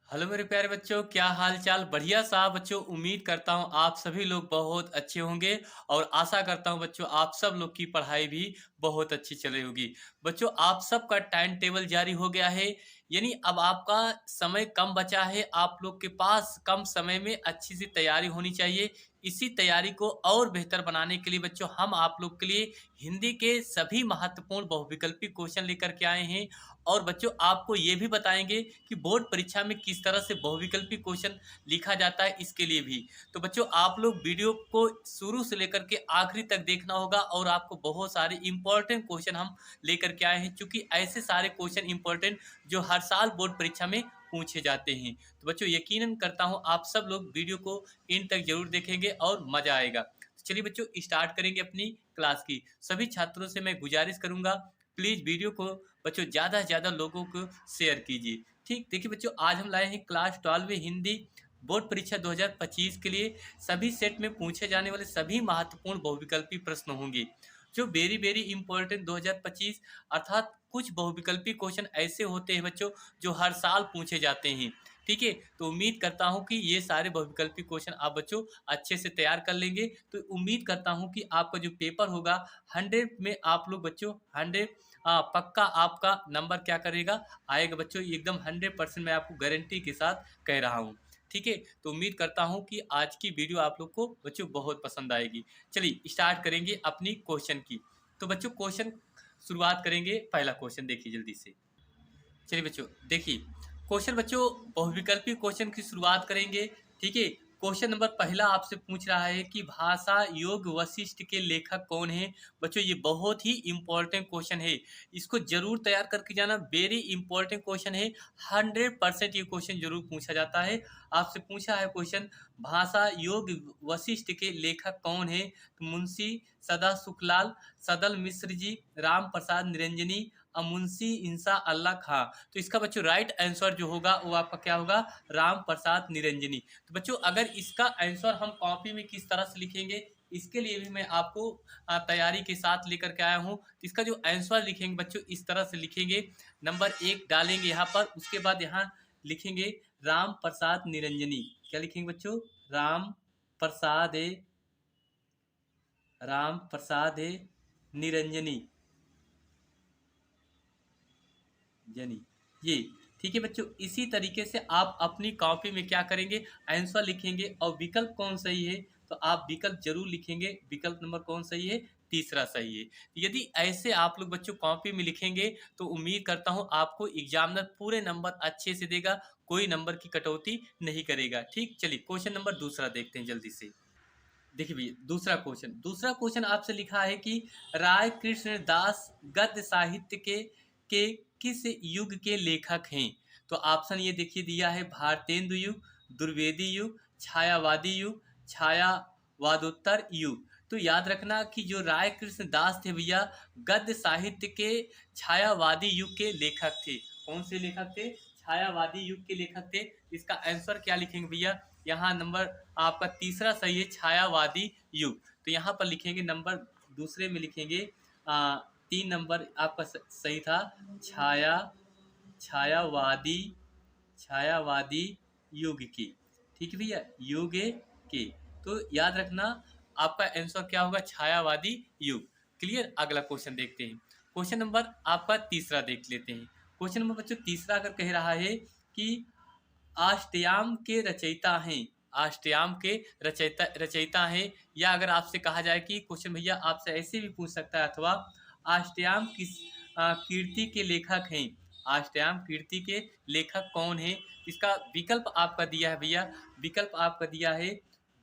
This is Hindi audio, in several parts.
हेलो मेरे प्यारे बच्चों, क्या हाल चाल। बढ़िया साहब बच्चों, उम्मीद करता हूँ आप सभी लोग बहुत अच्छे होंगे और आशा करता हूँ बच्चों आप सब लोग की पढ़ाई भी बहुत अच्छी चल रही होगी। बच्चों आप सबका टाइम टेबल जारी हो गया है, यानी अब आपका समय कम बचा है। आप लोग के पास कम समय में अच्छी सी तैयारी होनी चाहिए। इसी तैयारी को और बेहतर बनाने के लिए बच्चों हम आप लोग के लिए हिंदी के सभी महत्वपूर्ण बहुविकल्पी क्वेश्चन लेकर के आए हैं। और बच्चों आपको ये भी बताएंगे कि बोर्ड परीक्षा में किस तरह से बहुविकल्पी क्वेश्चन लिखा जाता है, इसके लिए भी। तो बच्चों आप लोग वीडियो को शुरू से लेकर के आखिरी तक देखना होगा और आपको बहुत सारे इंपॉर्टेंट क्वेश्चन हम लेकर के आए हैं, क्योंकि ऐसे सारे क्वेश्चन इंपॉर्टेंट जो हर साल बोर्ड परीक्षा में पूछे जाते हैं। तो बच्चों यकीनन करता हूं आप सब लोग वीडियो को इन तक जरूर देखेंगे और मजा आएगा। तो चलिए बच्चों स्टार्ट करेंगे अपनी क्लास की। सभी छात्रों से मैं गुजारिश करूंगा, प्लीज वीडियो को बच्चों ज़्यादा से ज़्यादा लोगों को शेयर कीजिए। ठीक, देखिए बच्चों आज हम लाए हैं क्लास 12 हिंदी बोर्ड परीक्षा 2025 के लिए सभी सेट में पूछे जाने वाले सभी महत्वपूर्ण बहुविकल्पी प्रश्न होंगे जो वेरी वेरी इंपॉर्टेंट 2025। अर्थात कुछ बहुविकल्पी क्वेश्चन ऐसे होते हैं बच्चों जो हर साल पूछे जाते हैं। ठीक है, तो उम्मीद करता हूं कि ये सारे बहुविकल्पी क्वेश्चन आप बच्चों अच्छे से तैयार कर लेंगे। तो उम्मीद करता हूं कि आपका जो पेपर होगा 100 में आप लोग बच्चों 100 पक्का आपका नंबर क्या करेगा आएगा बच्चों, एकदम 100% मैं आपको गारंटी के साथ कह रहा हूँ। ठीक है, तो उम्मीद करता हूँ कि आज की वीडियो आप लोग को बच्चों बहुत पसंद आएगी। चलिए स्टार्ट करेंगे अपनी क्वेश्चन की। तो बच्चों क्वेश्चन शुरुआत करेंगे, पहला क्वेश्चन देखिए जल्दी से। चलिए बच्चों देखिए क्वेश्चन बच्चों बहुविकल्पी क्वेश्चन की शुरुआत करेंगे। ठीक है, क्वेश्चन नंबर पहला आपसे पूछ रहा है कि भाषा योग वशिष्ठ के लेखक कौन है। बच्चों ये बहुत ही इंपॉर्टेंट क्वेश्चन है, इसको जरूर तैयार करके जाना। वेरी इंपॉर्टेंट क्वेश्चन है, 100% ये क्वेश्चन जरूर पूछा जाता है। आपसे पूछा है क्वेश्चन भाषा योग वशिष्ठ के लेखक कौन है, तो मुंशी सदा सुखलाल, सदल मिश्र जी, राम प्रसाद निरंजनी, मुंशी इंसा अल्लाह खां। तो इसका बच्चों राइट आंसर जो होगा वो आपका क्या होगा, राम प्रसाद निरंजनी। तो बच्चों अगर इसका आंसर हम कॉपी में किस तरह से लिखेंगे, इसके लिए भी मैं आपको तैयारी के साथ लेकर के आया हूँ। तो इसका जो आंसर लिखेंगे बच्चों इस तरह से लिखेंगे, नंबर 1 डालेंगे यहाँ पर, उसके बाद यहाँ लिखेंगे राम प्रसाद निरंजनी। क्या लिखेंगे बच्चों, राम प्रसाद राम प्रसाद निरंजनी जनी, ये। ठीक है बच्चों, इसी तरीके से आप अपनी कॉपी में क्या करेंगे, आंसर लिखेंगे और विकल्प कौन सही है तो आप विकल्प जरूर लिखेंगे। विकल्प नंबर कौन सही है, तीसरा सही है। यदि ऐसे आप लोग बच्चों कॉपी में लिखेंगे तो उम्मीद करता हूं आपको एग्जामिनर पूरे नंबर अच्छे से देगा, कोई नंबर की कटौती नहीं करेगा। ठीक, चलिए क्वेश्चन नंबर दूसरा देखते हैं जल्दी से। देखिए भैया दूसरा क्वेश्चन आपसे लिखा है कि राय कृष्ण दास गद्य साहित्य के किस युग के लेखक हैं। तो ऑप्शन ये देखिए दिया है, भारतेंदु युग, द्विवेदी युग, छायावादी युग, छायावादोत्तर युग। तो याद रखना कि जो राय कृष्ण दास थे भैया गद्य साहित्य के छायावादी युग के लेखक थे। कौन से लेखक थे, छायावादी युग के लेखक थे। इसका आंसर क्या लिखेंगे भैया, यहाँ नंबर आपका तीसरा सही है, छायावादी युग। तो यहाँ पर लिखेंगे नंबर दूसरे में लिखेंगे 3 नंबर आपका सही था, छाया छायावादी छायावादी युग की। ठीक है भैया, युग के। तो याद रखना आपका आंसर क्या होगा, छायावादी युग। क्लियर, अगला क्वेश्चन देखते हैं। क्वेश्चन नंबर आपका तीसरा देख लेते हैं। क्वेश्चन नंबर बच्चों तीसरा अगर कह रहा है कि अष्टयाम के रचयिता हैं, अष्टयाम के रचयिता हैं, या अगर आपसे कहा जाए कि क्वेश्चन भैया आपसे ऐसे भी पूछ सकता है, अथवा अष्टयाम किस कीर्ति के लेखक हैं, अष्टयाम कीर्ति के लेखक कौन है। इसका विकल्प आपका दिया है भैया, विकल्प आपका दिया है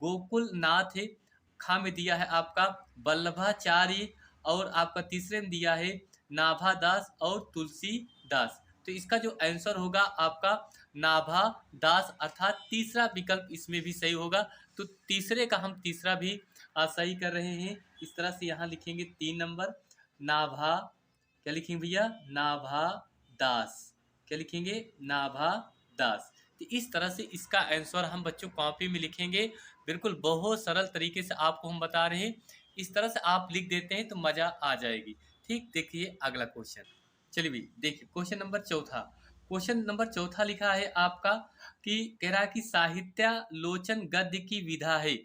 गोकुल नाथ है, खा में दिया है आपका वल्लभाचार्य, और आपका तीसरे में दिया है नाभा दास और तुलसीदास। तो इसका जो आंसर होगा आपका नाभा दास, अर्थात तीसरा विकल्प इसमें भी सही होगा। तो तीसरे का हम तीसरा भी सही कर रहे हैं। इस तरह से यहाँ लिखेंगे 3 नंबर नाभा, क्या लिखेंगे भैया, नाभा दास। क्या लिखेंगे, नाभा दास। तो इस तरह से इसका आंसर हम बच्चों कॉपी में लिखेंगे। बिल्कुल बहुत सरल तरीके से आपको हम बता रहे हैं, इस तरह से आप लिख देते हैं तो मज़ा आ जाएगी। ठीक, देखिए अगला क्वेश्चन। चलिए भी देखिए क्वेश्चन नंबर चौथा। क्वेश्चन नंबर चौथा लिखा है आपका कि कह रहा है कि साहित्यालोचन गद्य की विधा है।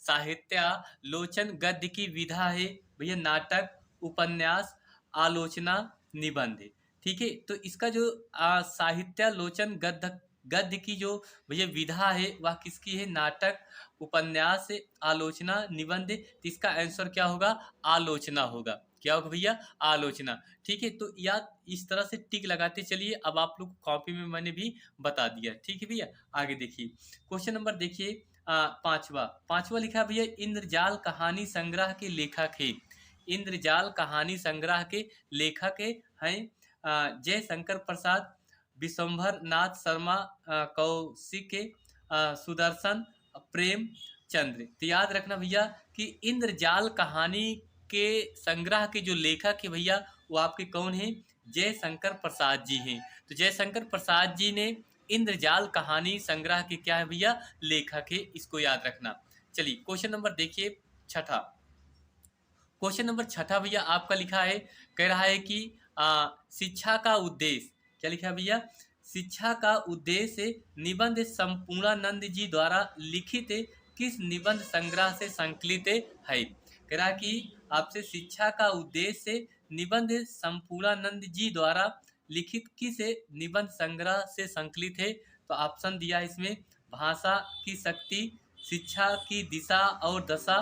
साहित्यालोचन गद्य की विधा है भैया नाटक, उपन्यास, आलोचना, निबंध। ठीक है, तो इसका जो साहित्यालोचन गद्य गद्य की जो भैया विधा है वह किसकी है? नाटक, उपन्यास, आलोचना, निबंध। तो इसका आंसर क्या होगा? आलोचना होगा। क्या होगा भैया? आलोचना। ठीक है, तो याद इस तरह से टिक लगाते चलिए। अब आप लोग कॉपी में मैंने भी बता दिया। ठीक है भैया, आगे देखिए क्वेश्चन नंबर देखिए पांचवा। पांचवा लिखा है भैया इंद्रजाल कहानी संग्रह के लेखक है। इंद्रजाल कहानी संग्रह के लेखक हैं जयशंकर प्रसाद, विश्वंभर नाथ शर्मा, कौशिक, सुदर्शन, प्रेमचंद्र। तो याद रखना भैया कि इंद्रजाल कहानी के संग्रह के जो लेखक है भैया वो आपके कौन है? जयशंकर प्रसाद जी हैं। तो जयशंकर प्रसाद जी ने इंद्रजाल कहानी संग्रह के क्या है भैया? लेखक है। इसको याद रखना। चलिए क्वेश्चन नंबर देखिए छठा। क्वेश्चन नंबर छठा भैया आपका लिखा है, कह रहा है कि शिक्षा का उद्देश्य। क्या लिखा है भैया? शिक्षा का उद्देश्य निबंध संपूर्णानंद जी द्वारा लिखित किस निबंध संग्रह से संकलित है? कह रहा है कि आपसे शिक्षा का उद्देश्य निबंध संपूर्णानंद जी द्वारा लिखित किस निबंध संग्रह से संकलित है? तो ऑप्शन दिया है इसमें, भाषा की शक्ति, शिक्षा की दिशा और दशा,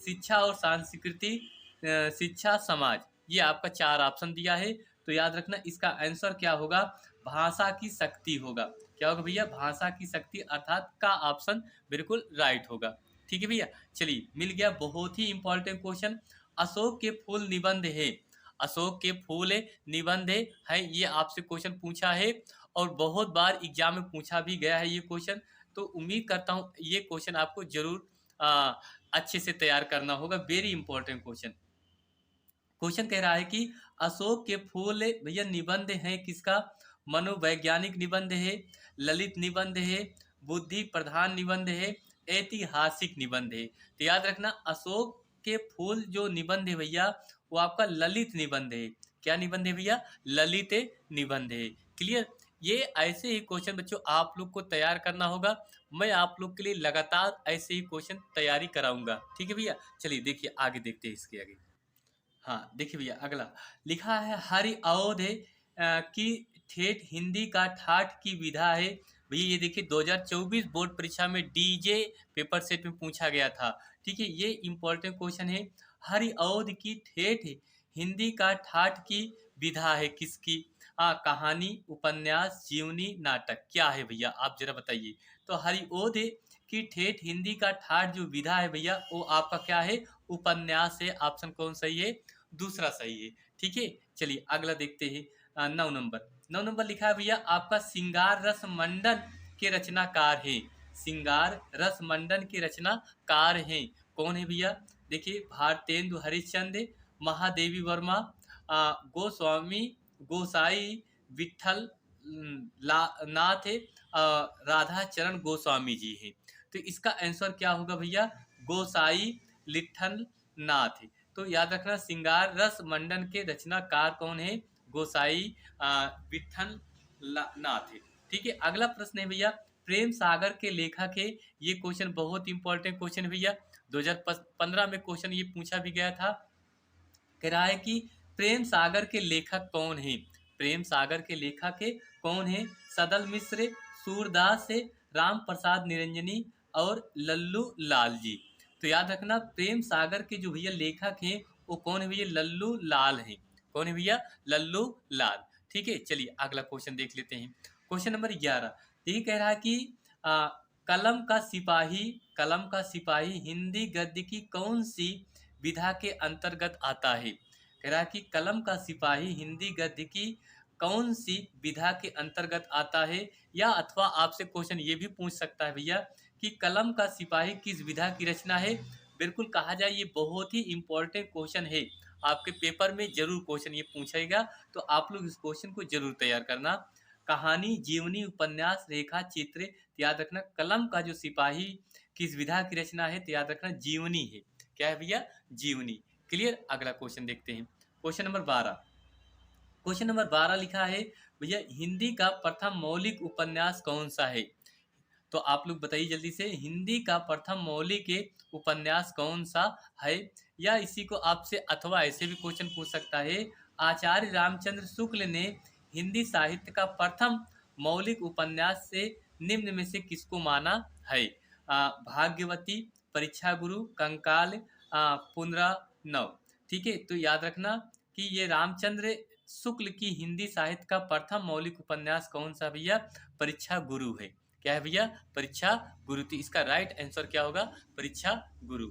शिक्षा और संस्कृति, शिक्षा समाज। ये आपका चार ऑप्शन दिया है। तो याद रखना इसका आंसर क्या होगा? भाषा की शक्ति होगा। क्या होगा भैया? भाषा की शक्ति अर्थात का ऑप्शन बिल्कुल राइट होगा। ठीक है भैया, चलिए मिल गया। बहुत ही इंपॉर्टेंट क्वेश्चन। अशोक के फूल निबंध है। अशोक के फूल निबंध है, ये आपसे क्वेश्चन पूछा है और बहुत बार एग्जाम में पूछा भी गया है ये क्वेश्चन। तो उम्मीद करता हूँ ये क्वेश्चन आपको जरूर अच्छे से तैयार करना होगा। Very important question. क्वेश्चन कह रहा है कि अशोक के फूल भैया निबंध है किसका? मनोवैज्ञानिक निबंध है, ललित निबंध है, बुद्धि प्रधान निबंध है, ऐतिहासिक निबंध है। तो याद रखना अशोक के फूल जो निबंध है भैया वो आपका ललित निबंध है। क्या निबंध है भैया? ललित निबंध है। क्लियर? ये ऐसे ही क्वेश्चन बच्चों आप लोग को तैयार करना होगा। मैं आप लोग के लिए लगातार ऐसे ही क्वेश्चन तैयारी कराऊंगा। ठीक है भैया, चलिए देखिए आगे देखते हैं इसके आगे। हाँ देखिए भैया अगला लिखा है हरि अवध की ठेठ हिंदी का ठाठ की विधा है। भैया ये देखिए 2024 बोर्ड परीक्षा में डीजे पेपर सेट में पूछा गया था। ठीक है, ये इंपॉर्टेंट क्वेश्चन है। हरि अवध की ठेठ हिंदी का ठाठ की विधा है किसकी? कहानी, उपन्यास, जीवनी, नाटक। क्या है भैया आप जरा बताइए। तो हरि अवध की ठेठ हिंदी का ठाठ जो विधा है भैया वो आपका क्या है? उपन्यास है। ऑप्शन कौन सही है? दूसरा सही है। ठीक है, चलिए अगला देखते हैं। 9 नंबर। 9 नंबर लिखा है भैया आपका सिंगार रस मंडन के रचनाकार है। सिंगार रस मंडन के रचनाकार हैं कौन है भैया? देखिए भारतेंदु हरिश्चंद्र, महादेवी वर्मा, गोस्वामी गोसाई विठल नाथ राधा चरण गोस्वामी जी हैं। तो इसका आंसर क्या होगा भैया? गोसाई लिट्ठल नाथ। तो याद रखना सिंगार रस मंडन के रचनाकार कौन है? गोसाई विठल नाथ है। ठीक है, अगला प्रश्न है भैया प्रेम सागर के लेखक है। ये क्वेश्चन बहुत इंपॉर्टेंट क्वेश्चन है भैया। 2015 में क्वेश्चन ये पूछा भी गया था। कह रहा है कि प्रेम सागर के लेखक कौन है? प्रेम सागर के लेखक है कौन है? सदल मिश्र, सूरदास है, राम प्रसाद निरंजनी और लल्लू लाल जी। तो याद रखना प्रेम सागर के जो भैया लेखक हैं वो कौन है भैया? लल्लू लाल हैं। कौन है भैया? लल्लू लाल। ठीक है, चलिए अगला क्वेश्चन देख लेते हैं। Question number 11। ये कह रहा है कि आ, कलम का सिपाही, कलम का सिपाही हिंदी गद्य की कौन सी विधा के अंतर्गत आता है? कह रहा है कि कलम का सिपाही हिंदी गद्य की कौन सी विधा के अंतर्गत आता है? या अथवा आपसे क्वेश्चन ये भी पूछ सकता है भैया कि कलम का सिपाही किस विधा की रचना है? बिल्कुल कहा जाए ये बहुत ही इंपॉर्टेंट क्वेश्चन है। आपके पेपर में जरूर क्वेश्चन ये पूछेगा, तो आप लोग इस क्वेश्चन को जरूर तैयार करना। कहानी, जीवनी, उपन्यास, रेखा चित्र। याद रखना कलम का जो सिपाही किस विधा की रचना है? तो याद रखना जीवनी है। क्या है भैया? जीवनी। क्लियर? अगला क्वेश्चन देखते हैं। Question number 12। क्वेश्चन नंबर 12 लिखा है भैया हिंदी का प्रथम मौलिक उपन्यास कौन सा है? तो आप लोग बताइए जल्दी से, हिंदी का प्रथम मौलिक उपन्यास कौन सा है? या इसी को आपसे अथवा ऐसे भी क्वेश्चन पूछ सकता है, आचार्य रामचंद्र शुक्ल ने हिंदी साहित्य का प्रथम मौलिक उपन्यास से निम्न में से किसको माना है? भाग्यवती, परीक्षा गुरु, कंकाल, पुनरानव। ठीक है, तो याद रखना कि ये रामचंद्र शुक्ल की हिंदी साहित्य का प्रथम मौलिक उपन्यास कौन सा भैया? परीक्षा गुरु है। क्या है भैया? परीक्षा गुरु। तो इसका राइट आंसर क्या होगा? परीक्षा गुरु।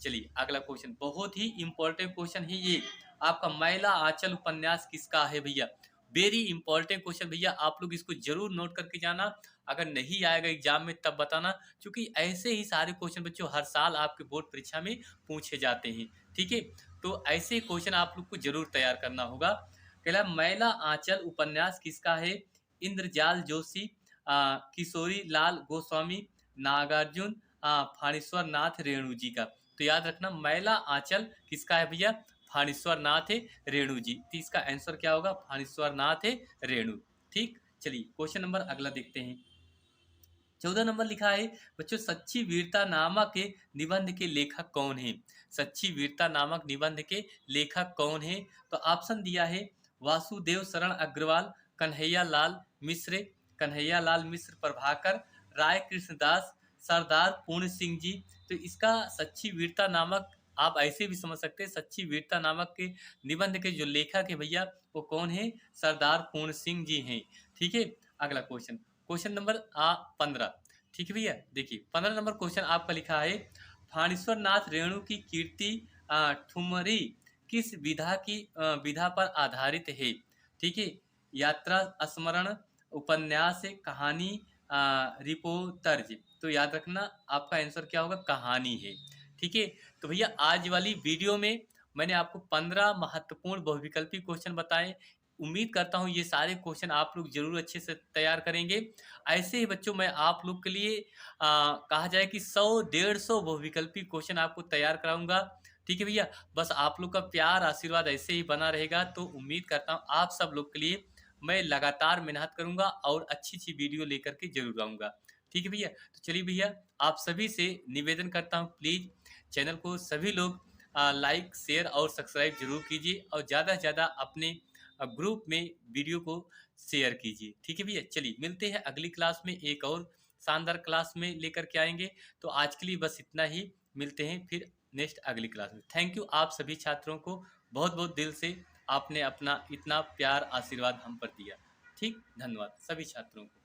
चलिए अगला क्वेश्चन, बहुत ही इंपॉर्टेंट क्वेश्चन है ये। आपका मैला आंचल उपन्यास किसका है भैया? वेरी इंपॉर्टेंट क्वेश्चन भैया, आप लोग इसको जरूर नोट करके जाना। अगर नहीं आएगा एग्जाम में तब बताना, क्योंकि ऐसे ही सारे क्वेश्चन बच्चों हर साल आपके बोर्ड परीक्षा में पूछे जाते हैं। ठीक है, तो ऐसे क्वेश्चन आप लोग को जरूर तैयार करना होगा। कहला मैला आंचल उपन्यास किसका है? इंद्रजाल जोशी, किशोरी लाल गोस्वामी, नागार्जुन, फाणेश्वर नाथ रेणु जी का। तो याद रखना मैला आंचल किसका है भैया? फाणेश्वर नाथ रेणु जी। तो इसका आंसर क्या होगा? फाणेश्वर नाथ रेणु। ठीक, चलिए क्वेश्चन नंबर अगला देखते हैं। 14 नंबर लिखा है बच्चों, सच्ची वीरता नामक निबंध के लेखक कौन है? सच्ची वीरता नामक निबंध के लेखक कौन है? तो ऑप्शन दिया है वासुदेव शरण अग्रवाल, कन्हैया लाल मिश्र, कन्हैया लाल मिश्र प्रभाकर, राय कृष्णदास, सरदार पूर्ण सिंह जी। तो इसका सच्ची वीरता नामक आप ऐसे भी समझ सकते हैं, सच्ची वीरता नामक के निबंध के जो लेखक है भैया वो कौन है? सरदार पूर्ण सिंह जी हैं। ठीक है, अगला क्वेश्चन, क्वेश्चन नंबर 15। ठीक है भैया, देखिए 15 नंबर क्वेश्चन आपका लिखा है, फाणेश्वर नाथ रेणु की कीर्ति ठुमरी किस विधा पर आधारित है? ठीक है, यात्रा, स्मरण, उपन्यास, कहानी, रिपोर्टर्ज। तो याद रखना आपका आंसर क्या होगा? कहानी है। ठीक है, तो भैया आज वाली वीडियो में मैंने आपको 15 महत्वपूर्ण बहुविकल्पी क्वेश्चन बताए। उम्मीद करता हूँ ये सारे क्वेश्चन आप लोग जरूर अच्छे से तैयार करेंगे। ऐसे ही बच्चों मैं आप लोग के लिए कहा जाए कि 100-150 बहुविकल्पी क्वेश्चन आपको तैयार कराऊंगा। ठीक है भैया, बस आप लोग का प्यार आशीर्वाद ऐसे ही बना रहेगा, तो उम्मीद करता हूँ आप सब लोग के लिए मैं लगातार मेहनत करूंगा और अच्छी अच्छी वीडियो लेकर के जरूर आऊंगा। ठीक है भैया, तो चलिए भैया, आप सभी से निवेदन करता हूँ, प्लीज चैनल को सभी लोग लाइक शेयर और सब्सक्राइब जरूर कीजिए, और ज़्यादा से ज़्यादा अपने ग्रुप में वीडियो को शेयर कीजिए। ठीक है भैया, चलिए मिलते हैं अगली क्लास में, एक और शानदार क्लास में लेकर के आएंगे। तो आज के लिए बस इतना ही, मिलते हैं फिर नेक्स्ट अगली क्लास में। थैंक यू आप सभी छात्रों को बहुत बहुत दिल से, आपने अपना इतना प्यार आशीर्वाद हम पर दिया। ठीक, धन्यवाद सभी छात्रों को।